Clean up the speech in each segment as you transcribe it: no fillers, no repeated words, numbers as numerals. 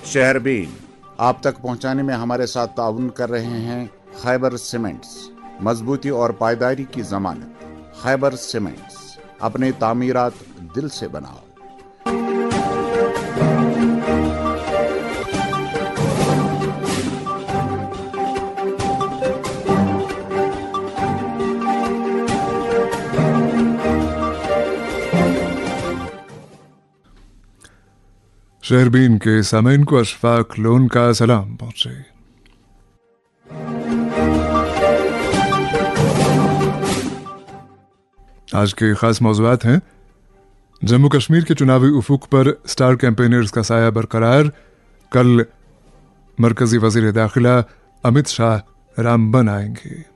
शहरबीन आप तक पहुंचाने में हमारे साथ ताउन कर रहे हैं खैबर सीमेंट्स, मजबूती और पायदारी की जमानत। खैबर सीमेंट्स, अपने तामीरात दिल से बनाओ। शहरबीन के सामीन को अशफाक लोन का सलाम पहुंचे। आज के खास मौज़ूआत हैं: जम्मू कश्मीर के चुनावी उफुक पर स्टार कैंपेनर्स का साया बरकरार, कल मरकजी वजीर दाखिला अमित शाह रामबन आएंगे।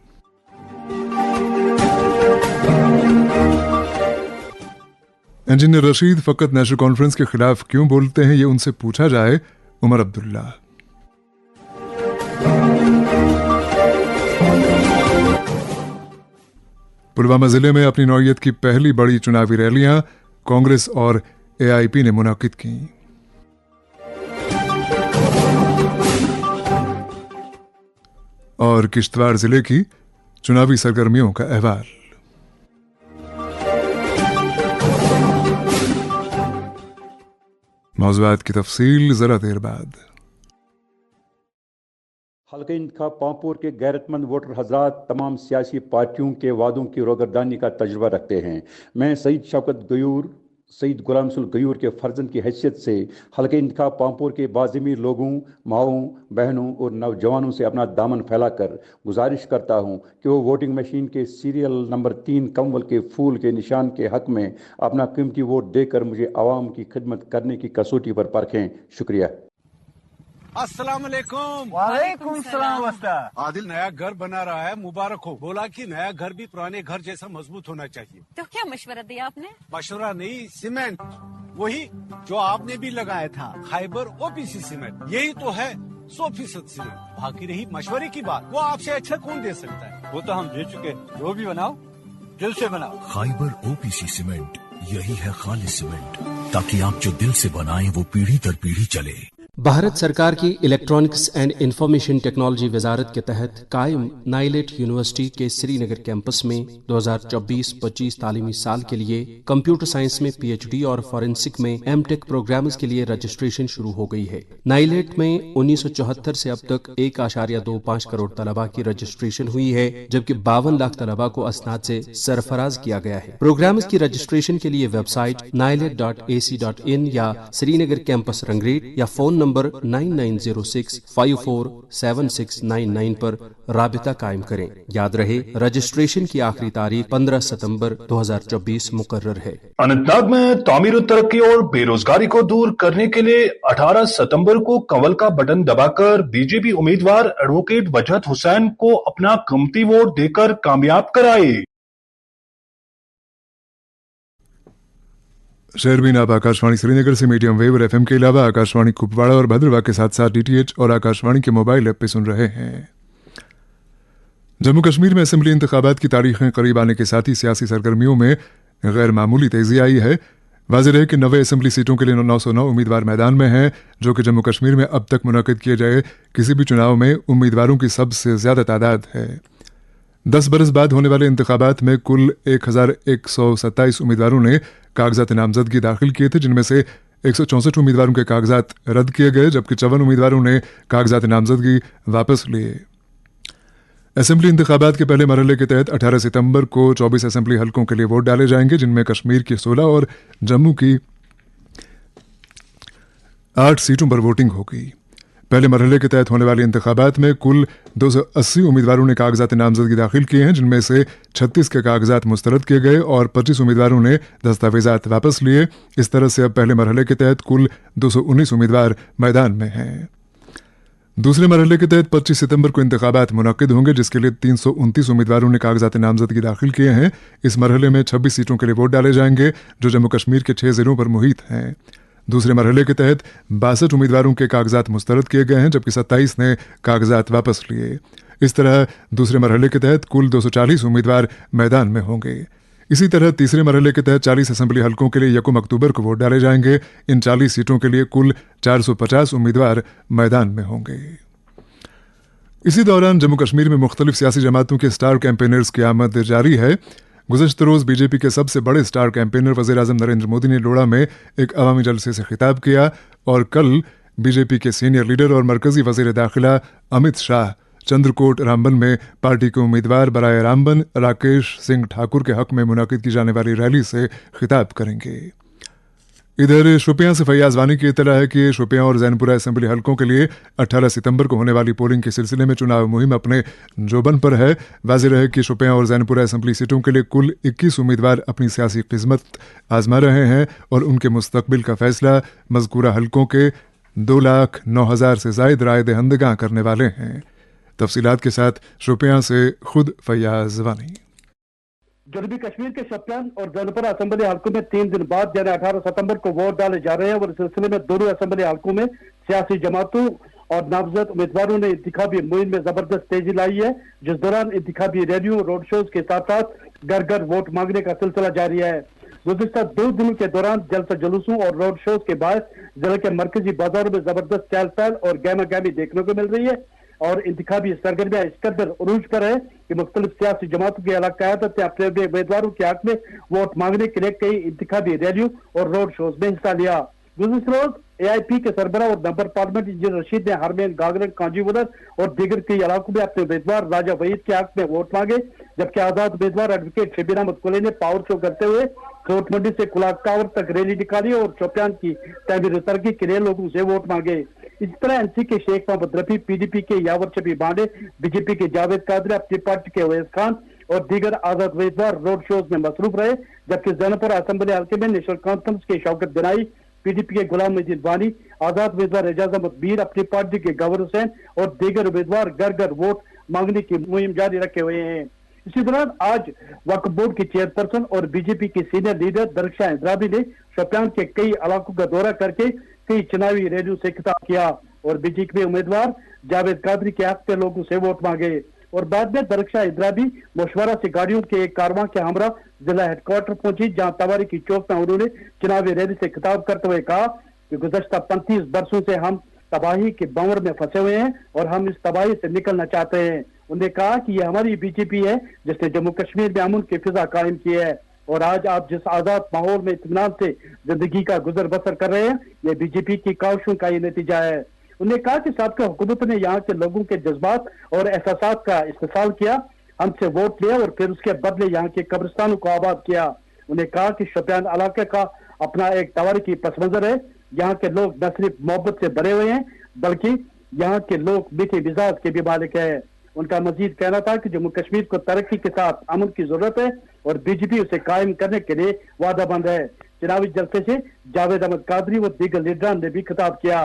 इंजीनियर रशीद फकत नेशनल कॉन्फ्रेंस के खिलाफ क्यों बोलते हैं, ये उनसे पूछा जाए। उमर अब्दुल्ला। पुलवामा जिले में अपनी नौयत की पहली बड़ी चुनावी रैलियां कांग्रेस और एआईपी ने मुनाकिद की। और किश्तवाड़ जिले की चुनावी सरगर्मियों का अहवाल। मौज़ूआत की तफसील जरा देर बाद। हल्का इंतखाब पांपोर के गैरतमंद वोटर हजरात तमाम सियासी पार्टियों के वादों की रोगरदानी का तजुर्बा रखते हैं। मैं सईद गुलाम रसूल गयूर के फर्जंद की हैसियत से हल्का इंतखाब पांपोर के बाज़मीर लोगों, माओं, बहनों और नौजवानों से अपना दामन फैलाकर गुजारिश करता हूं कि वो वोटिंग मशीन के सीरियल नंबर 3 कमल के फूल के निशान के हक में अपना कीमती वोट देकर मुझे आवाम की खिदमत करने की कसौटी पर परखें। शुक्रिया। अस्सलाम वालेकुम। वालेकुम सलाम। उस्ताद आदिल नया घर बना रहा है, मुबारक हो। बोला कि नया घर भी पुराने घर जैसा मजबूत होना चाहिए। तो क्या मशवरा दिया आपने? मशवरा नहीं, सीमेंट वही जो आपने भी लगाया था, खैबर ओपीसी सीमेंट। यही तो है 100% सीमेंट। बाकी रही मशवरे की बात, वो आपसे अच्छा कौन दे सकता है? वो तो हम दे चुके। जो भी बनाओ दिल से बनाओ। खैबर ओपीसी सीमेंट, यही है खालिस सीमेंट, ताकि आप जो दिल से बनाएं वो पीढ़ी दर पीढ़ी चले। भारत सरकार की इलेक्ट्रॉनिक्स एंड इंफॉर्मेशन टेक्नोलॉजी वजारत के तहत कायम नाइलेट यूनिवर्सिटी के श्रीनगर कैंपस में 2024-25 तालीमी साल के लिए कंप्यूटर साइंस में पीएचडी और फॉरेंसिक में एमटेक प्रोग्राम्स के लिए रजिस्ट्रेशन शुरू हो गई है। नाइलेट में 1974 से अब तक 1.25 करोड़ तलबा की रजिस्ट्रेशन हुई है, जबकि 52 लाख तलबा को असनाद से सरफराज किया गया है। प्रोग्राम्स की रजिस्ट्रेशन के लिए वेबसाइट nilet.ac.in या श्रीनगर कैंपस रंगरेट या फोन नंबर 9906547699 पर राबिता कायम करें। याद रहे, रजिस्ट्रेशन की आखिरी तारीख 15 सितंबर 2024 मुकर्रर है। अनंतनाग में तामीर तरक्की और बेरोजगारी को दूर करने के लिए 18 सितंबर को कंवल का बटन दबाकर बीजेपी उम्मीदवार एडवोकेट वजहत हुसैन को अपना कीमती वोट देकर कामयाब कराए। शहरबीन आप आकाशवाणी श्रीनगर से मीडियम वेव और एफएम के अलावा आकाशवाणी कुपवाड़ा और भद्रवाह के साथ साथ डीटीएच और आकाशवाणी के मोबाइल ऐप पे सुन रहे हैं। जम्मू कश्मीर में असेंबली इंतखाबात की तारीखें करीब आने के साथ ही सियासी सरगर्मियों में गैर मामूली तेजी आई है। वाज़ेह है कि 90 असेंबली सीटों के लिए 909 उम्मीदवार मैदान में हैं, जो कि जम्मू कश्मीर में अब तक मुनाकिद किए गए किसी भी चुनाव में उम्मीदवारों की सबसे ज्यादा तादाद है। 10 बरस बाद होने वाले इंतखाबात में कुल 1127 उम्मीदवारों ने कागजात नामजदगी दाखिल किए थे, जिनमें से 164 उम्मीदवारों के कागजात रद्द किए गए, जबकि 54 उम्मीदवारों ने कागजात नामजदगी वापस लिए। असेंबली इंतखाबात के पहले मरहले के तहत 18 सितंबर को 24 असेंबली हलकों के लिए वोट डाले जाएंगे, जिनमें कश्मीर की 16 और जम्मू की 8 सीटों पर वोटिंग होगी। पहले मरहले के तहत होने वाले इंतखाबात में कुल 280 उम्मीदवारों ने कागजात नामजदगी दाखिल किए हैं, जिनमें से 36 के कागजात मुस्तरद किए गए और 25 उम्मीदवारों ने दस्तावेजात वापस लिए। इस तरह से अब पहले मरहले के तहत कुल 219 उम्मीदवार मैदान में हैं। दूसरे मरहले के तहत 25 सितंबर को इंतखाबात मुनक्किद होंगे, जिसके लिए 329 उम्मीदवारों ने कागजात नामजदगी दाखिल किए हैं। इस मरहले में 26 सीटों के लिए वोट डाले जाएंगे, जो जम्मू कश्मीर के 6 जिलों पर मुहित हैं। दूसरे मरहले के तहत 62 उम्मीदवारों के कागजात मुस्तरद किए गए हैं, जबकि 27 ने कागजात वापस लिए। इस तरह दूसरे मरहले के तहत कुल 240 उम्मीदवार मैदान में होंगे। इसी तरह तीसरे मरहले के तहत 40 असेंबली हलकों के लिए 1 अक्टूबर को वोट डाले जाएंगे। इन 40 सीटों के लिए कुल 450 उम्मीदवार मैदान में होंगे। इसी दौरान जम्मू कश्मीर में मुख्तलिफ सियासी जमातों के स्टार कैंपेनर्स की आमद जारी है। गुज़श्ता रोज़ बीजेपी के सबसे बड़े स्टार कैंपेनर वज़ीर-ए-आज़म नरेंद्र मोदी ने लोढ़ा में एक अवामी जलसे से खिताब किया और कल बीजेपी के सीनियर लीडर और मरकजी वज़ीर दाखिला अमित शाह चंद्रकोट रामबन में पार्टी के उम्मीदवार बराए रामबन राकेश सिंह ठाकुर के हक में मुनाकिद की जाने वाली रैली से खिताब करेंगे। इधर शोपियां से फैयाज वानी की इत्तला है कि शोपियां और जैनपुरा असेंबली हलकों के लिए 18 सितंबर को होने वाली पोलिंग के सिलसिले में चुनाव मुहिम अपने जोबन पर है। वाज़ेह है कि शोपियां और जैनपुरा असेंबली सीटों के लिए कुल 21 उम्मीदवार अपनी सियासी किस्मत आजमा रहे हैं और उनके मुस्तकबिल का फैसला मज़कूरा हलकों के 2,09,000 से ज़ायद राय दहिंदगां करने वाले हैं। तफसीलात के साथ शोपियां से खुद फैयाज वानी। जनूबी कश्मीर के शोपियान और जैनपुरा असेंबली हलकों में 3 दिन बाद यानी 18 सितंबर को वोट डाले जा रहे हैं और इस सिलसिले में दोनों असेंबली हलकों में सियासी जमातों और नामजद उम्मीदवारों ने इंतखाबी मुहिम में जबरदस्त तेजी लाई है, जिस दौरान इंतखाबी रैलियों रोड शोज के साथ साथ घर घर वोट मांगने का सिलसिला जारी है। गुज़िश्ता 2 दिनों के दौरान जलसा जुलूसों और रोड शोज के बाद जिले के मरकजी बाजारों में जबरदस्त चहल पहल और गहमा गहमी देखने को मिल रही है और इंतखाबी सरगर्मियां इस कदर उरूज पर है कि मुख्तलिफ सियासी जमातों की अलग क़यादत अपने उम्मीदवारों के हक में वोट मांगने के लिए कई इंतखाबी रैलियों और रोड शोज में हिस्सा लिया। गुज़िश्ता रोज AIP के सरबराह और मेंबर पार्लियामेंट इंजीनियर रशीद ने हरमैन गागरन कांजीवलर और दीगर कई इलाकों में अपने उम्मीदवार राजा वहीद के हक में वोट मांगे, जबकि आजाद उम्मीदवार एडवोकेट शबीर अहमद कुली ने पावर शो करते हुए कोट मंडी से कुलाकावर तक रैली निकाली और शोपियान की तमीर तरक्की के लिए लोगों से वोट मांगे। इसी तरह NC के शेख मोहम्मद रफी, PDP के यावर शबी बांडे, BJP के जावेद कादरी, अपनी पार्टी के अवैस खान और दीगर आजाद उम्मीदवार रोड शोज में मसरूफ रहे, जबकि जैनपुरा असेंबली हल्के में नेशनल कॉन्फ्रेंस के शौकत गनाई, PDP के गुलाम मजीद वानी, आजाद उम्मीदवार एजाज अहमद मीर, अपनी पार्टी के गवर हुसैन और दीगर उम्मीदवार घर घर वोट मांगने की मुहिम जारी रखे हुए हैं। इसी दौरान आज वक्फ बोर्ड की चेयरपर्सन और BJP की सीनियर लीडर दरख्शां इंद्राबी ने शोपियान के कई इलाकों का दौरा करके कई चुनावी रैलियों से खिताब किया और BJP उम्मीदवार जावेद कादरी के हक में लोगों से वोट मांगे और बाद में दरख्शां इंद्राबी मशवरा से गाड़ियों के एक कारवां के हमरा जिला हेडक्वार्टर पहुंची, जहां तवारी की चौक में उन्होंने चुनावी रैली से खिताब करते हुए कहा कि गुज़श्ता 35 बरसों से हम तबाही के भंवर में फंसे हुए हैं और हम इस तबाही से निकलना चाहते हैं। उन्होंने कहा कि ये हमारी BJP है जिसने जम्मू कश्मीर में अमन की फिजा कायम की है और आज आप जिस आजाद माहौल में इत्मीनान से जिंदगी का गुजर बसर कर रहे हैं, ये BJP की काविशों का ये नतीजा है। उन्होंने कहा कि साबिक़ा हुकूमत ने यहाँ के लोगों के जज्बात और एहसासात का इस्तेसाल किया, हमसे वोट लिया और फिर उसके बदले यहाँ के कब्रिस्तानों को आबाद किया। उन्हें कहा कि शोपियान इलाके का अपना एक तवारीखी पस मंजर है, यहाँ के लोग न सिर्फ मोहब्बत से भरे हुए हैं बल्कि यहाँ के लोग मीठे मिजाज के भी मालिक है। उनका मजीद कहना था कि जम्मू कश्मीर को तरक्की के साथ अमन की जरूरत है और BJP उसे कायम करने के लिए वादाबंद है। चुनावी जलसे से जावेद अहमद कादरी व दीगर लीडरान ने भी खिताब किया।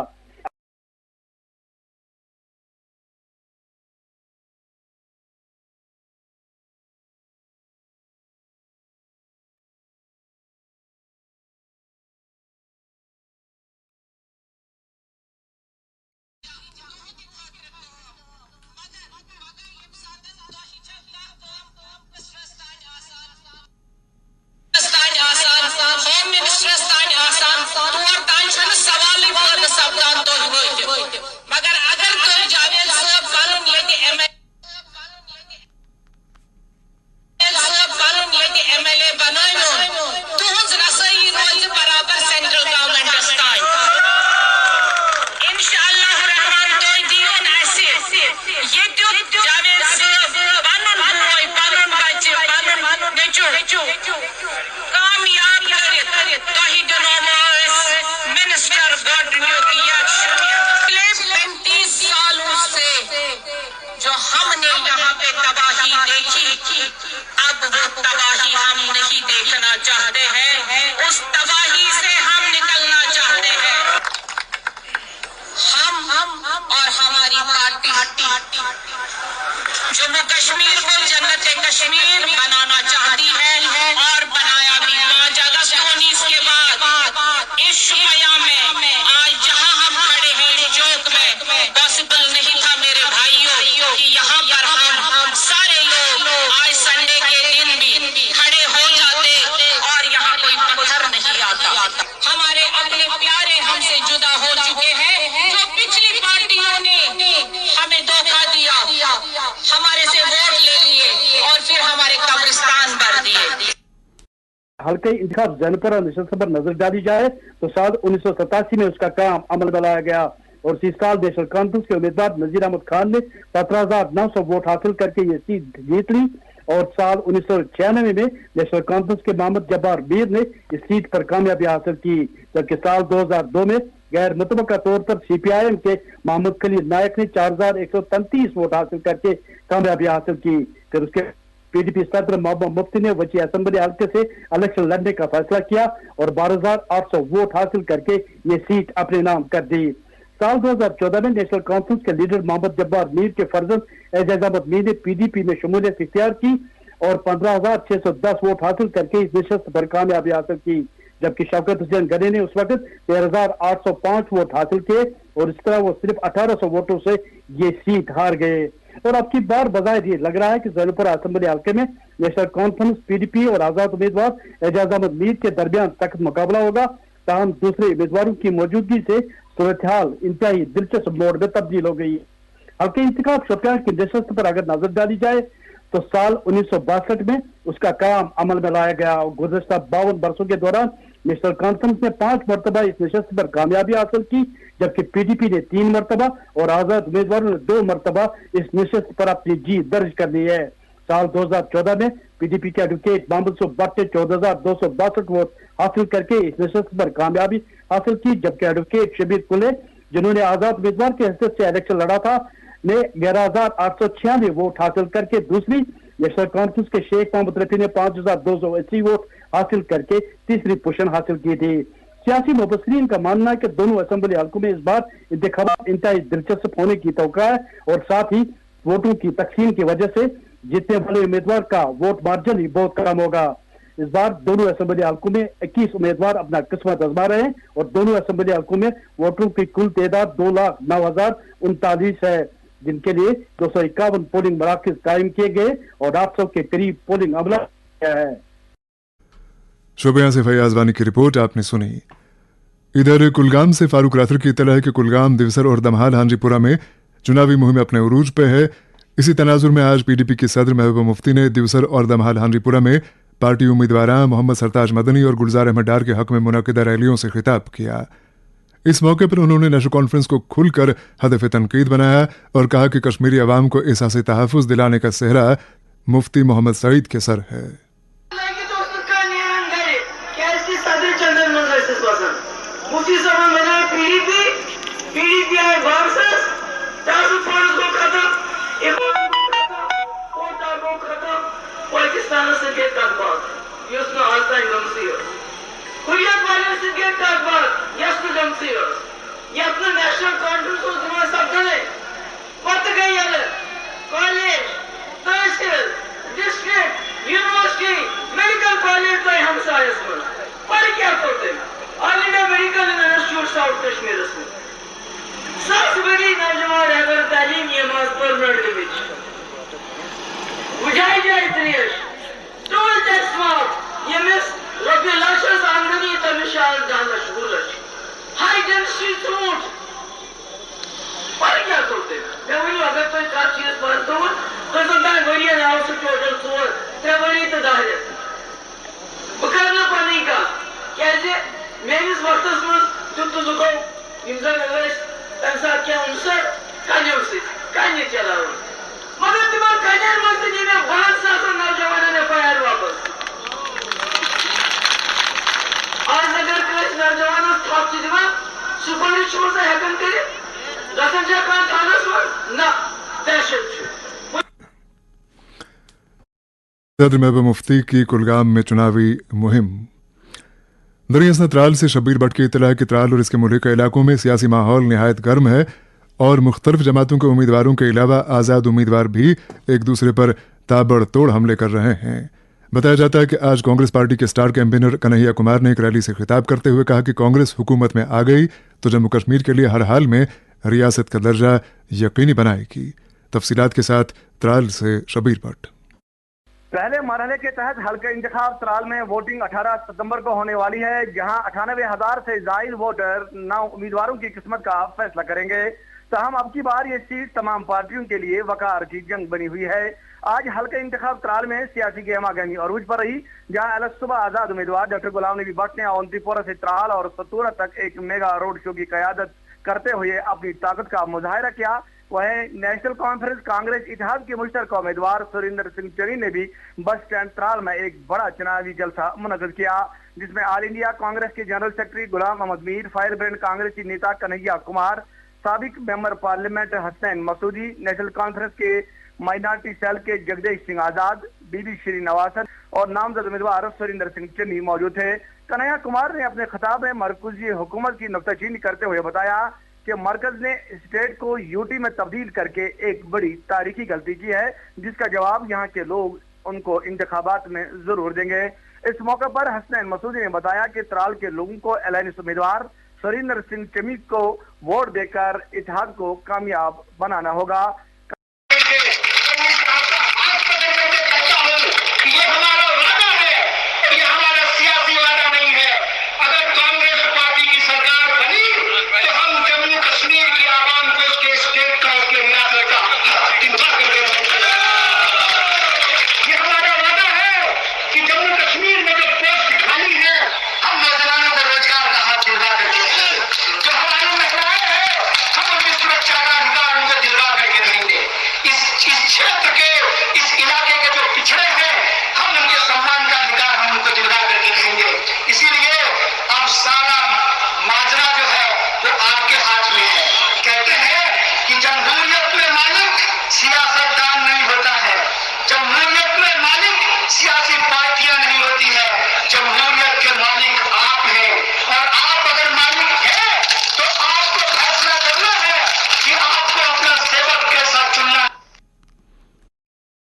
जम्मू कश्मीर को जन्नत कश्मीर बनाना चाहती है और बनाया भी। 5 अगस्त 19 के बाद इस शुमाया में आज जहां हम खड़े हैं इस चौक में पॉसिबल नहीं था मेरे भाइयों कि यहाँ पर हम सारे लोग आज संडे के दिन भी खड़े हो जाते हल्के इंतखाब ज़ैनपुरा नशस्त पर नजर डाली जाए तो साल 1987 में उसका काम अमल में लाया गया और इसी साल नेशनल कॉन्फ्रेंस के उम्मीदवार नजीर अहमद खान ने 17,900 वोट हासिल करके ये सीट जीत ली और साल 1996 में नेशनल कॉन्फ्रेंस के मोहम्मद जब्बार मीर ने इस सीट पर कामयाबी हासिल की, जबकि साल 2002 में गैर मुतबका तौर पर CPIM के मोहम्मद खलील नायक ने 4,133 वोट हासिल करके कामयाबी हासिल की। फिर उसके PDP सदर मोहम्मद मुफ्ती ने वची असेंबली हल्के से इलेक्शन लड़ने का फैसला किया और 12,800 वोट हासिल करके ये सीट अपने नाम कर दी। साल 2014 में नेशनल कॉन्फ्रेंस के लीडर मोहम्मद जब्बार मीर के फर्जंद एजाज अहमद मीर ने PDP में शमूलियत इख्तियार की और 15,610 वोट हासिल करके इस नशस्त पर कामयाबी हासिल की, जबकि शौकत हुसैन गनी ने उस वक्त 13,805 वोट हासिल किए और इस तरह वो सिर्फ 1,800 वोटों से ये सीट हार गए। और अब की बार बजाय ये लग रहा है कि ज़ैनपुरा असेंबली हल्के में नेशनल कॉन्फ्रेंस PDP और आजाद उम्मीदवार एजाज अहमद मीर के दरमियान सख्त मुकाबला होगा। ताहम दूसरे उम्मीदवारों की मौजूदगी से सूरत हाल इंतहाई दिलचस्प मोड़ में तब्दील हो गई। हल्के इंतखाब शोपियां की नशस्त पर अगर नजर डाली जाए तो साल 1962 में उसका काम अमल में लाया गया और गुज़श्ता 52 बरसों के दौरान नेशनल कॉन्फ्रेंस ने 5 मरतबा इस नशस्त पर कामयाबी हासिल की, जबकि PDP ने 3 मरतबा और आजाद उम्मीदवारों ने 2 मरतबा इस नशस्त पर अपनी जीत दर्ज कर ली है। साल 2014 में PDP के एडवोकेट मोहम्मद सूफ भट्ट ने 14,262 वोट हासिल करके इस नशस्त पर कामयाबी हासिल की, जबकि एडवोकेट शबीर कुले जिन्होंने आजाद उम्मीदवार के हैसियत से इलेक्शन लड़ा था ने 11,896 वोट हासिल करके दूसरी, नेशनल कॉन्फ्रेंस के शेख मोहम्मद रफी ने 5,280 वोट हासिल करके तीसरी पोजीशन हासिल की थी। सियासी मुबस्सिरीन का मानना है कि दोनों असेंबली हल्कों में इस बार इंतखाबात इंतहाई दिलचस्प होने की तवक्का है और साथ ही वोटों की तकसीम की वजह से जीतने वाले उम्मीदवार का वोट मार्जिन ही बहुत कम होगा। इस बार दोनों असेंबली हल्कों में 21 उम्मीदवार अपना किस्मत आजमा रहे हैं और दोनों असेंबली हल्कों में वोटरों की कुल तादाद 2,09,039 है, जिनके लिए 251 पोलिंग मराकज कायम किए गए और 800 के करीब पोलिंग अमला किया है। शोपियां से फैयाज वानी की रिपोर्ट आपने सुनी। इधर कुलगाम से फारूक राथर की इत्तला है कि कुलगाम, दिवसर और दमहाल हांजीपुरा में चुनावी मुहिम अपने उरूज पे है। इसी तनाजुर में आज PDP के सदर महबूबा मुफ्ती ने दिवसर और दमहाल हांजीपुरा में पार्टी उम्मीदवार मोहम्मद सरताज मदनी और गुलजार अहमद डार के हक में मुनक्किदा रैलियों से खिताब किया। इस मौके पर उन्होंने नेशनल कॉन्फ्रेंस को खुलकर हदफ तनकीद बनाया और कहा कि कश्मीरी अवाम को एहसास तहफ़्फ़ुज़ दिलाने का सेहरा मुफ्ती मोहम्मद सईद के सर है। नेशनल कॉन्फ्रेंस पत गई कॉलेज, तहसील, डिस्ट्रिक्ट, यूनिवर्सिटी, मेडिकल कॉलेज तो हमसायस में पर क्या करते all India medical institute south Kashmir में सबसे बड़ी नौजवान अगर तालीम ये मास परमानेंट बुझाई जाए त्रियश टोल टैक्स माफ ये मिस रबी लाशस आमदनी तमिशाल दानश बुलश हाई डेंसिटी फ्रूट पर क्या करते मैं वही अगर कोई का चीज पढ़ता हूँ तो समझा वही नाव से टोटल सोल त्रेवली तो दाहिर बुखारना पानी का कैसे मेरे इस वक्त में तुम को इंसान अगर ऐसा क्या उनसे कान्य चला मगर तुम्हारे कन्या मस्ती जी में बहुत सा नौजवानों ने फायर वापस आज अगर कोई नौजवानों थाप चीज में सुपर शोर से हैकन करे रतन जा का थाना सुन ना दहशत सदर महबूबा मुफ्ती की कुलगाम में चुनावी मुहिम। दरियासना त्राल से शब्बीर भट्ट की इत्तला है कि त्राल और इसके मुल्हिका इलाकों में सियासी माहौल निहायत गर्म है और मुख्तलिफ जमातों के उम्मीदवारों के अलावा आज़ाद उम्मीदवार भी एक दूसरे पर ताबड़तोड़ हमले कर रहे हैं। बताया जाता है कि आज कांग्रेस पार्टी के स्टार कैंपेनर कन्हैया कुमार ने एक रैली से खिताब करते हुए कहा कि कांग्रेस हुकूमत में आ गई तो जम्मू कश्मीर के लिए हर हाल में रियासत का दर्जा यकीनी बनाएगी। तफसीलात के साथ त्राल से शब्बीर भट्ट। पहले मरहले के तहत हल्का इंतखाब त्राल में वोटिंग 18 सितंबर को होने वाली है, जहां 98,000 से जायद वोटर 9 उम्मीदवारों की किस्मत का फैसला करेंगे। तहम अब की बार ये सीट तमाम पार्टियों के लिए वकार की जंग बनी हुई है। आज हल्का इंतखाब त्राल में सियासी गहमा गहमी अरूज पर रही, जहां अलग सुबह आजाद उम्मीदवार डॉक्टर गुलाम नबी भट्ट ने अवंतीपोरा से त्राल और सतूरा तक एक मेगा रोड शो की क़यादत करते हुए अपनी ताकत का मुजाहिरा किया। वहीं नेशनल कॉन्फ्रेंस कांग्रेस इत्तेहाद के मुश्तरका उम्मीदवार सुरेंद्र सिंह चनी ने भी बस स्टैंड त्राल में एक बड़ा चुनावी जलसा मुनक़्क़िद किया, जिसमें ऑल इंडिया कांग्रेस के general secretary Ghulam Ahmad Mir, fire brand कांग्रेसी नेता कन्हैया कुमार, साबिक मेंबर पार्लियामेंट हसनैन मसूदी, नेशनल कॉन्फ्रेंस के माइनॉरिटी सेल के जगदीश सिंह आजाद, बीबी श्री नवासन और नामजद उम्मीदवार सुरेंद्र सिंह चन्नी मौजूद थे। कन्हैया कुमार ने अपने खिताब में मरकजी हुकूमत की नुक्ताचीनी करते हुए बताया कि मरकज ने स्टेट को यूटी में तब्दील करके एक बड़ी तारीखी गलती की है, जिसका जवाब यहाँ के लोग उनको इंतखाबात में जरूर देंगे। इस मौके पर हसनैन मसूदी ने बताया कि त्राल के लोगों को एलानी उम्मीदवार सुरेंद्र सिंह चनी को वोट देकर इत्तेहाद को कामयाब बनाना होगा।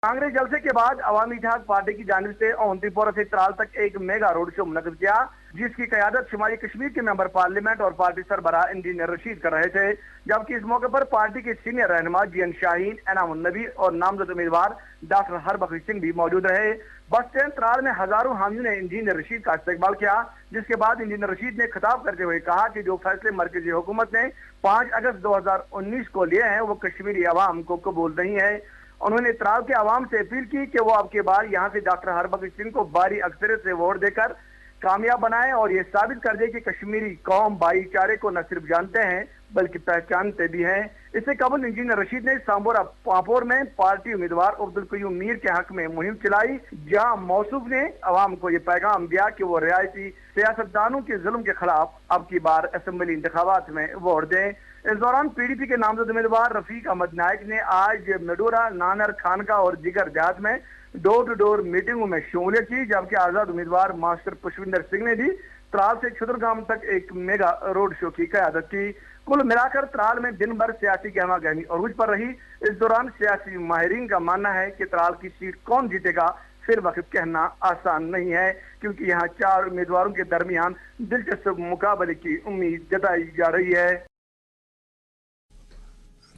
कांग्रेस जलसे के बाद अवामी इत्तेहाद पार्टी की जानिब से अवंतीपोरा से त्राल तक एक मेगा रोड शो मुनक़्क़िद किया, जिसकी क़यादत शुमाली कश्मीर के मेंबर पार्लियामेंट और पार्टी सरबराह इंजीनियर रशीद कर रहे थे। जबकि इस मौके पर पार्टी के सीनियर रहनुमा जीएन शाहीन, एनामुन नबी और नामजद उम्मीदवार डॉक्टर हरबख्श सिंह भी मौजूद रहे। बस स्टैंड त्राल में हजारों हामियों ने इंजीनियर रशीद का इस्तकबाल किया, जिसके बाद इंजीनियर रशीद ने खिताब करते हुए कहा कि जो फैसले मरकजी हुकूमत ने 5 अगस्त 2019 को लिए हैं वो कश्मीरी अवाम को कबूल नहीं है। उन्होंने त्राल के अवाम से अपील की कि वो अब की बार यहाँ से डॉक्टर हरबख्श सिंह को भारी अक्सरियत से वोट देकर कामयाब बनाएं और ये साबित कर दे कि कश्मीरी कौम भाईचारे को न सिर्फ जानते हैं बल्कि पहचानते भी हैं। इससे कबल इंजीनियर रशीद ने सांबोरा पांपोर में पार्टी उम्मीदवार अब्दुल कयूम मीर के हक में मुहिम चलाई, जहां मौसूफ ने अवाम को ये पैगाम दिया कि वो रियायती सियासतदानों के जुल्म के खिलाफ अब की बार असेंबली इंतखाबात में वोट दें। इस दौरान पीडीपी के नामजद उम्मीदवार रफीक अहमद नायक ने आज मेडोरा, नानर, खानका और जिगर देहात में डोर टू डोर मीटिंगों में शमूलियत की, जबकि आजाद उम्मीदवार मास्टर पुष्पिंदर सिंह ने भी त्राल से छुदरगाम तक एक मेगा रोड शो की क़यादत की। कुल मिलाकर त्राल में दिन भर सियासी गहमा गहमी अरूज पर रही। इस दौरान सियासी माहिरीन का मानना है कि त्राल की सीट कौन जीतेगा फिर वक्त कहना आसान नहीं है, क्योंकि यहाँ 4 उम्मीदवारों के दरमियान दिलचस्प मुकाबले की उम्मीद जताई जा रही है।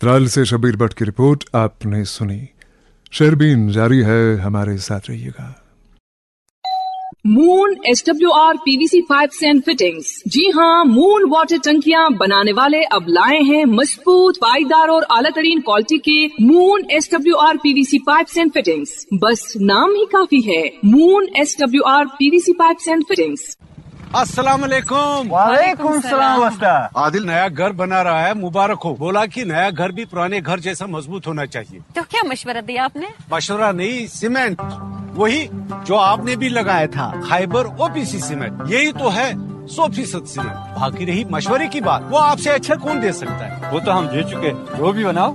त्राल से शबीर भट्ट की रिपोर्ट आपने सुनी। शेरबीन जारी है, हमारे साथ रहिएगा। Moon SWR PVC pipes and fittings. जी हाँ, मून वाटर टंकियां बनाने वाले अब लाए हैं मजबूत, पाईदार और आला तरीन क्वालिटी के moon SWR PVC pipes and fittings. बस नाम ही काफी है, moon SWR PVC pipes and fittings. अस्सलाम वालेकुम। वालेकुम सलाम उस्ताद। आदिल नया घर बना रहा है, मुबारक हो। बोला कि नया घर भी पुराने घर जैसा मजबूत होना चाहिए। तो क्या मशवरा दिया आपने? मशवरा नहीं, सीमेंट वही जो आपने भी लगाया था, खाइबर OPC सीमेंट। यही तो है 100% सीमेंट। बाकी रही मशवरे की बात, वो आपसे अच्छा कौन दे सकता है? वो तो हम दे चुके, वो भी बनाओ,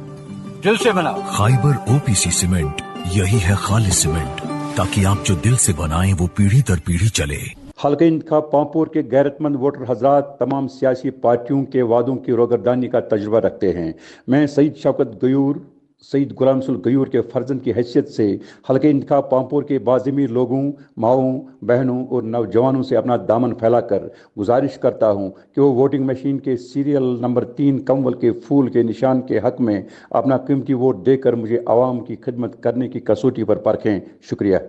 दिल से बनाओ। खाइबर OPC सीमेंट, यही है खालिस सीमेंट, ताकि आप जो दिल से बनाएं वो पीढ़ी दर पीढ़ी चले। हल्का इंतखाब पांपोर के गैरतमंद वोटर हजरात तमाम सियासी पार्टियों के वादों की रोगरदानी का तजुर्बा रखते हैं। मैं सईद शौकत गयूर, सईद गुलाम रसूल गयूर के फर्जंद की हैसियत से हल्के इंतखाब पांपोर के बाज़मीर लोगों, माओं, बहनों और नौजवानों से अपना दामन फैलाकर गुजारिश करता हूं कि वो वोटिंग मशीन के सीरियल नंबर 3 कमल के फूल के निशान के हक में अपना कीमती वोट देकर मुझे आवाम की खिदमत करने की कसौटी पर परखें। शुक्रिया।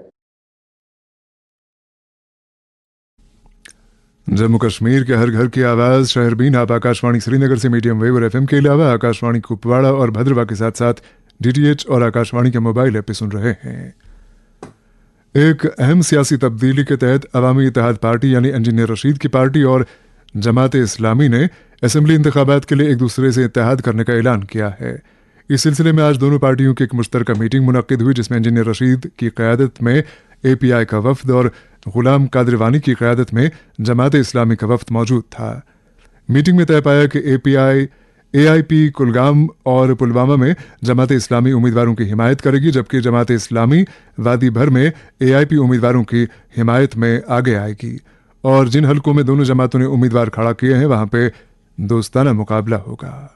जम्मू कश्मीर के हर घर की आवाज़ शहरबीन आप आकाशवाणी श्रीनगर से मीडियम वेव और एफएम के अलावा आकाशवाणी कुपवाड़ा और भद्रवा के साथ साथ डीटीएच और आकाशवाणी के मोबाइल ऐप पे सुन रहे हैं। एक अहम सियासी तब्दीली के तहत अवामी इत्तेहाद पार्टी यानी इंजीनियर रशीद की पार्टी और जमात इस्लामी ने असेंबली इंतखाबात के लिए एक दूसरे से इत्तेहाद करने का ऐलान किया है। इस सिलसिले में आज दोनों पार्टियों की एक मुश्तरका मीटिंग मुनक्किद हुई जिसमें इंजीनियर रशीद की क़यादत में एपीआई का वफ्द और गुलाम कादरवानी की क़यादत में जमात इस्लामी का वफ्द मौजूद था। मीटिंग में तय पाया कि एआईपी कुलगाम और पुलवामा में जमात इस्लामी उम्मीदवारों की हिमायत करेगी, जबकि जमात इस्लामी वादी भर में एआईपी उम्मीदवारों की हिमायत में आगे आएगी और जिन हलकों में दोनों जमातों ने उम्मीदवार खड़ा किए हैं वहां पे दोस्ताना मुकाबला होगा।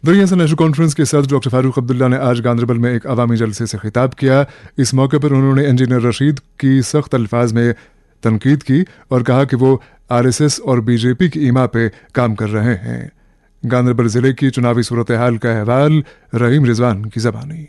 दरिया नेशनल कॉन्फ्रेंस के सदर डॉक्टर फारूक अब्दुल्ला ने आज गांदरबल में एक अवामी जलसे से खिताब किया। इस मौके पर उन्होंने इंजीनियर रशीद की सख्त अल्फाज में तनकीद की और कहा कि वो आरएसएस और बीजेपी की ईमा पे काम कर रहे हैं। गांदरबल जिले की चुनावी सूरत हाल का अहवाल रहीम रिजवान की ज़बानी।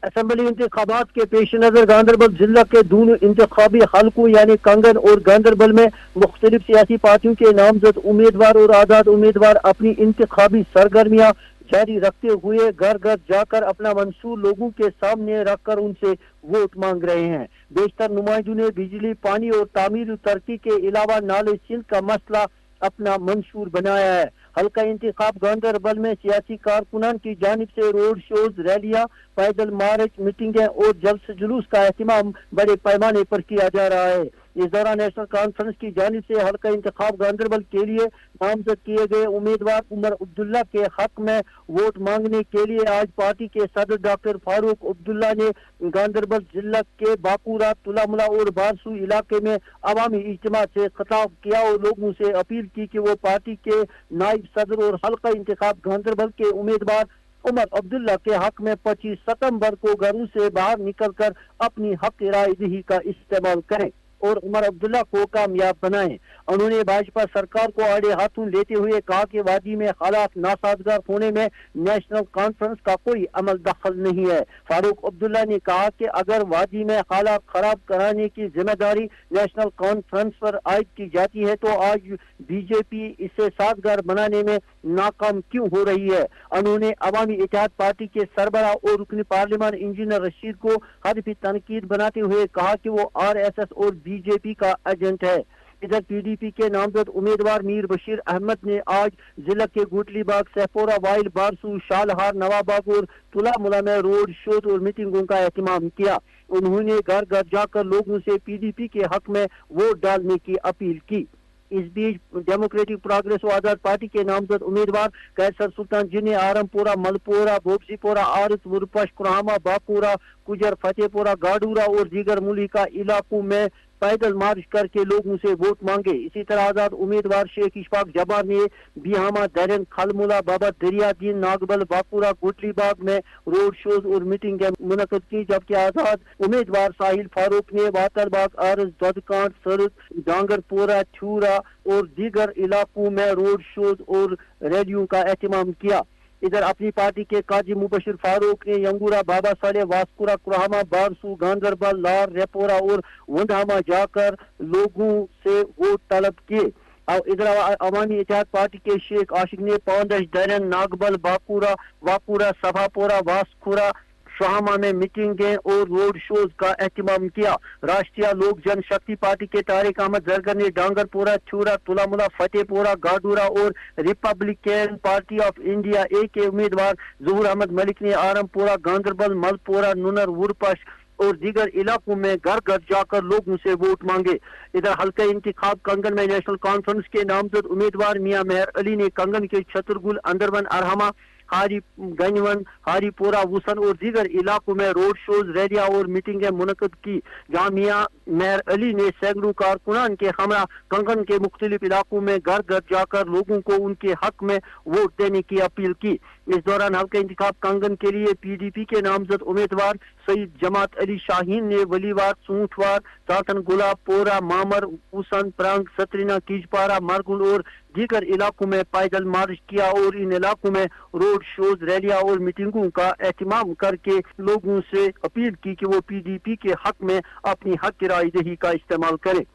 असेंबली इंतखाबात के पेश नजर गांदरबल जिला के दोनों इंतखाबी हलकों यानी कंगन और गांदरबल में मुख्तलिफ सियासी पार्टियों के नामजद उम्मीदवार और आजाद उम्मीदवार अपनी इंतखाबी सरगर्मियां जारी रखते हुए घर घर जाकर अपना मंसूर लोगों के सामने रखकर उनसे वोट मांग रहे हैं। बेशतर नुमाइंदों ने बिजली, पानी और तामीर तरक्की के अलावा नाले सिंध का मसला अपना मंशूर बनाया है। हल्का इंतखाब गांदरबल में सियासी कारकुनान की जानिब से रोड शोज, रैलियां, पैदल मार्च, मीटिंगें और जलसे जुलूस का एहतमाम बड़े पैमाने पर किया जा रहा है। इस दौरान नेशनल कॉन्फ्रेंस की जानिब से हल्का इंतखाब गांदरबल के लिए नामजद किए गए उम्मीदवार उमर अब्दुल्ला के हक में वोट मांगने के लिए आज पार्टी के सदर डॉक्टर फारूक अब्दुल्ला ने गांदरबल जिला के बाकूरा, तुलामुला और बारसू इलाके में अवामी इज्तिमा से खिताब किया और लोगों से अपील की कि वो पार्टी के नायब सदर और हल्का इंतखाब गांदरबल के उम्मीदवार उमर अब्दुल्ला के हक में 25 सितंबर को घरों से बाहर निकलकर अपनी हक राय दही का इस्तेमाल करें और उमर अब्दुल्ला को कामयाब बनाएं। उन्होंने भाजपा सरकार को आड़े हाथों लेते हुए कहा कि वादी में हालात नासाजगार होने में नेशनल कॉन्फ्रेंस का कोई अमल दखल नहीं है। फारूक अब्दुल्ला ने कहा कि अगर वादी में हालात खराब कराने की जिम्मेदारी नेशनल कॉन्फ्रेंस पर आयद की जाती है तो आज बीजेपी इसे साजगार बनाने में नाकाम क्यों हो रही है। उन्होंने अवामी इत्तेहाद पार्टी के सरबराह और रुकन पार्लियामान इंजीनियर रशीद को हरफी तनकीद बनाते हुए कहा कि वो आरएसएस और बीजेपी का एजेंट है। इधर पीडीपी के नामजद उम्मीदवार मीर बशीर अहमद ने आज जिला के गुटली बाग, सहपोरा, वाइल, बारसू, शालहार, नवाबाग और तुलामुला में रोड शो और मीटिंगों का एहतमाम किया। उन्होंने घर घर जाकर लोगों से पीडीपी के हक में वोट डालने की अपील की। इस बीच डेमोक्रेटिक प्रोग्रेस व आजाद पार्टी के नामजद उम्मीदवार कैसर सुल्तान जिन्हें आरमपुरा, मलपुरा, बोपसीपुरा, आरत, मुरपश, कुरामा, बाकुरा, कुजर, फतेहपुरा, गाडूरा और दीगर मुल्का इलाकों में पैदल मार्च करके लोगों से वोट मांगे। इसी तरह आजाद उम्मीदवार शेख इशफाक जब्बार ने बिहामा, दरन, खलमुला, बाबा दरियादीन, नागबल, बाकुरा, गुटली बाग में रोड शोज और मीटिंग मुनक़द की, जबकि आजाद उम्मीदवार साहिल फारूक ने वातरबाग, आरस, ददकांड, सरद, डांगरपोरा, ठूरा और दीगर इलाकों में रोड शोज और रैलियों का एहतमाम किया। इधर अपनी पार्टी के काजी मुबशिर फारूक ने यंगूरा, बाबा साले, वास्कुरा, कुरामा, बारसू, गांदरबल, लार, रेपोरा और वंधामा जाकर लोगों से वोट तलब किए। और इधर अवामी इत्तेहाद पार्टी के शेख आशिक ने पौंदश, दरन, नागबल, बाकुरा, वाकुरा, सभापोरा, वास्कुरा, शाहमा में मीटिंगें और रोड शोज का एहतमाम किया। राष्ट्रीय लोक जनशक्ति पार्टी के तारिक अहमद जरगर ने डांगरपुरा, ठूरा, तुलामुला, फतेहपुरा, गाडूरा और रिपब्लिकन पार्टी ऑफ इंडिया ए के उम्मीदवार जहूर अहमद मलिक ने आरमपुरा, गांदरबल, मलपुरा, नुनर, वुरपश और दीगर इलाकों में घर घर जाकर लोगों से वोट मांगे। इधर हल्का इंतखाब कंगन में नेशनल कॉन्फ्रेंस के नामजद उम्मीदवार मियां मेहर अली ने कंगन के छतरगुल, अंदरवन, अरहमा, हारी गंजवन, हारीपोरा, वुसन और दीगर इलाकों में रोड शोज, रैलियां और मीटिंगें मुनक़द की, जहां मियां मेहर अली ने सैकड़ों कारकुनान के हमरा कंगन के मुख्तलिफ इलाकों में घर घर जाकर लोगों को उनके हक में वोट देने की अपील की। इस दौरान हल्का इंतखाब कंगन के लिए PDP के नामजद उम्मीदवार सईद जमात अली शाहीन ने वलीवार, सूंठवार, सातन गुलाब, पोरा, मामर, उसन, प्रांग, सतरीना, कीजपारा, मारगुल और दीगर इलाकों में पैदल मार्च किया और इन इलाकों में रोड शोज, रैलियां और मीटिंगों का एहतमाम करके लोगों से अपील की कि वो PDP के हक में अपनी हक की राय दही का इस्तेमाल करें।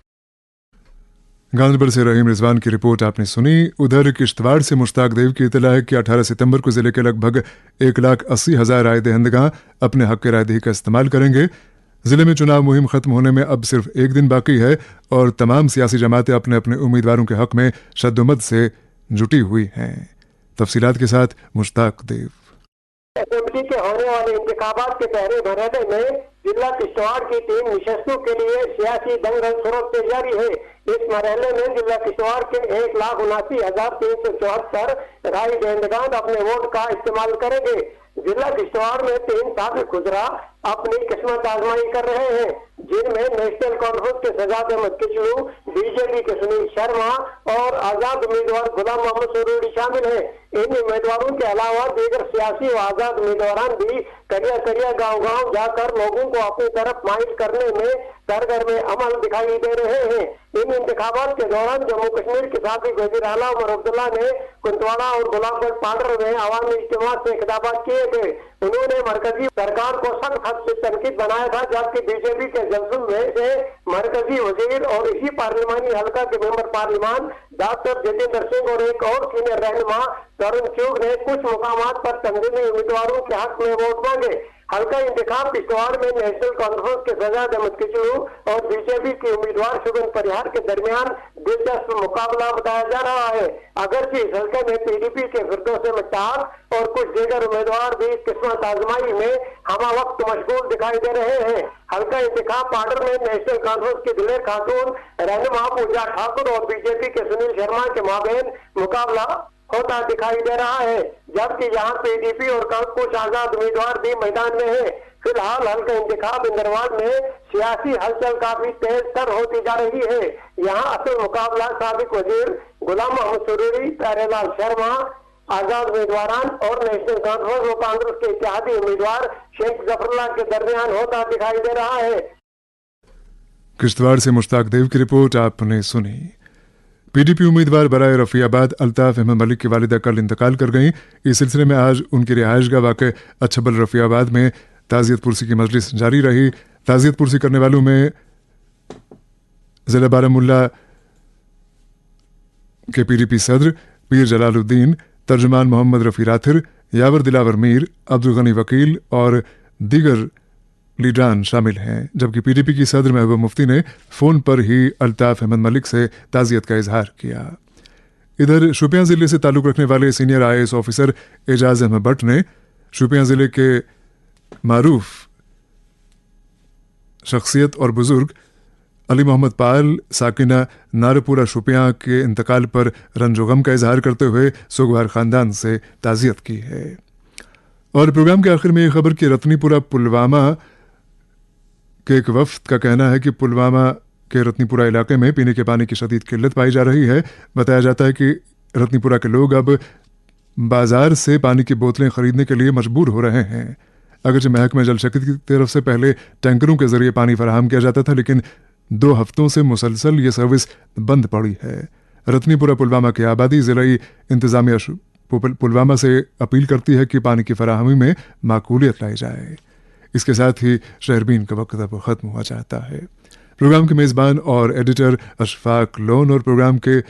गांधीनगर से रहीम रिजवान की रिपोर्ट आपने सुनी। उधर किश्तवाड़ से मुश्ताक देव की इतला है कि 18 सितंबर को जिले के लगभग 1,80,000 राय दहिंदगां अपने हक के राय दही का इस्तेमाल करेंगे। जिले में चुनाव मुहिम खत्म होने में अब सिर्फ एक दिन बाकी है और तमाम सियासी जमातें अपने अपने उम्मीदवारों के हक में शद्दोमद से जुटी हुई हैं। तफसीलात के साथ मुश्ताक देव। असेंबली के होने वाले इंतखाबात के पहले मरहले में जिला किश्तवाड़ की 3 निशस्तों के लिए सियासी दंगल फरोख्त जारी है। इस मरहले में जिला किश्तवाड़ के 1,79,374 राय दहिंदगां अपने वोट का इस्तेमाल करेंगे। जिला किश्तवाड़ में 3 साबिक खुजरा अपनी किस्मत आजमाई कर रहे हैं, जिनमें नेशनल कॉन्फ्रेंस के सजाद अहमद किचलू, बीजेपी के सुनील शर्मा और आजाद उम्मीदवार गुलाम मोहम्मद सरूरी शामिल हैं। इन उम्मीदवारों के अलावा दीगर सियासी व आजाद उम्मीदवार भी करिया गांव जाकर लोगों को अपनी तरफ माइल करने में सरगर्म अमल दिखाई दे रहे हैं। इन इंतखाबात के दौरान जम्मू कश्मीर के साबिक वजीर आला उमर अब्दुल्ला ने कुंतवाड़ा और गुलाबगढ़ पाडर में अवामी इज्तिमा से खिताबात किए थे। उन्होंने मरकजी सरकार को सख्त हद से तनकीद बनाया था, जबकि बीजेपी के जलसुल में से मरकजी वजीर और इसी पार्लिमानी हल्का के member parliament doctor Jitendra Singh और एक और सीनियर रहनुमा तरुण चुग ने कुछ मुकामात पर तंजीमी उम्मीदवारों के हक में वोट मांगे। हल्का इंतखाब किश्तवाड़ में नेशनल कॉन्फ्रेंस के सजाद अहमद किचलू और बीजेपी के उम्मीदवार शुगन परिहार के दरमियान दिलचस्प मुकाबला बताया जा रहा है। अगरचे इस हल्के में PDP के फिरदौस मुश्ताक और कुछ दीगर उम्मीदवार भी किस्मत आजमाई में हमा वक्त मशगूल दिखाई दे रहे हैं। हल्का इंतखाब पाडर में नेशनल कॉन्फ्रेंस की दिलेर खातून, रहनुमा पूजा ठाकुर और बीजेपी के सुनील शर्मा के माबेन मुकाबला होता दिखाई दे रहा है, जबकि यहाँ PDP और कुछ आजाद उम्मीदवार भी मैदान में हैं। फिलहाल हल्का इंतखाब इंदरवाल में सियासी हलचल काफी तेज तर होती जा रही है। यहाँ असल मुकाबला साबिक वजीर गुलाम मोहम्मद सरूरी, प्यारेलाल शर्मा, आजाद उम्मीदवारान और नेशनल कॉन्फ्रेंस व कांग्रेस के इत्तेहादी उम्मीदवार शेख जफरुल्लाह के दरमियान होता दिखाई दे रहा है। किश्तवाड़ से मुश्ताक देव की रिपोर्ट आपने सुनी। PDP उम्मीदवार बराए रफियाबाद अल्ताफ अहमद मलिक की वालिदा कल इंतकाल कर गईं। इस सिलसिले में आज उनकी रिहाइशगाह वाक़ अच्छबल रफियाबाद में ताज़ियत पुरसी की मजलिस जारी रही। ताज़ियत पुरसी करने वालों में ज़िला बारामुल्ला के PDP सदर पीर जलालुद्दीन, तर्जुमान मोहम्मद रफ़ी राथिर, यावर दिलावर मीर, अब्दुल गनी वकील और दीगर लीडरान शामिल हैं। जबकि PDP की सदर महबूबा मुफ्ती ने फ़ोन पर ही अल्ताफ अहमद मलिक से ताज़ियत का इजहार किया। इधर शोपियां ज़िले से ताल्लुक़ रखने वाले senior IAS officer Ejaz Ahmad Bhat ने शोपियां ज़िले के मारूफ शख्सियत और बुजुर्ग अली मोहम्मद पाल साकिना नारपुरा शोपियां के इंतकाल पर रंजो गम का इजहार करते हुए सुगवार ख़ानदान से ताज़ियत की है। और प्रोग्राम के आखिर में ये खबर कि रत्नीपुरा पुलवामा के एक वफ्द का कहना है कि पुलवामा के रत्नीपुरा इलाके में पीने के पानी की शदीद किल्लत पाई जा रही है। बताया जाता है कि रत्नीपुरा के लोग अब बाजार से पानी की बोतलें खरीदने के लिए मजबूर हो रहे हैं। अगरचे महकमा जल शक्ति की तरफ से पहले टैंकरों के जरिए पानी फराहम किया जाता था, लेकिन 2 हफ्तों से मुसलसल ये सर्विस बंद पड़ी है। रत्नीपुरा पुलवामा की आबादी ज़िलाई इंतज़ामिया पुलवामा से अपील करती है कि पानी की फराहमी में माकूलियत लाई जाए। इसके साथ ही शहरबीन का वक्त अब ख़त्म हुआ चाहता है। प्रोग्राम के मेज़बान और एडिटर अशफाक लोन और प्रोग्राम के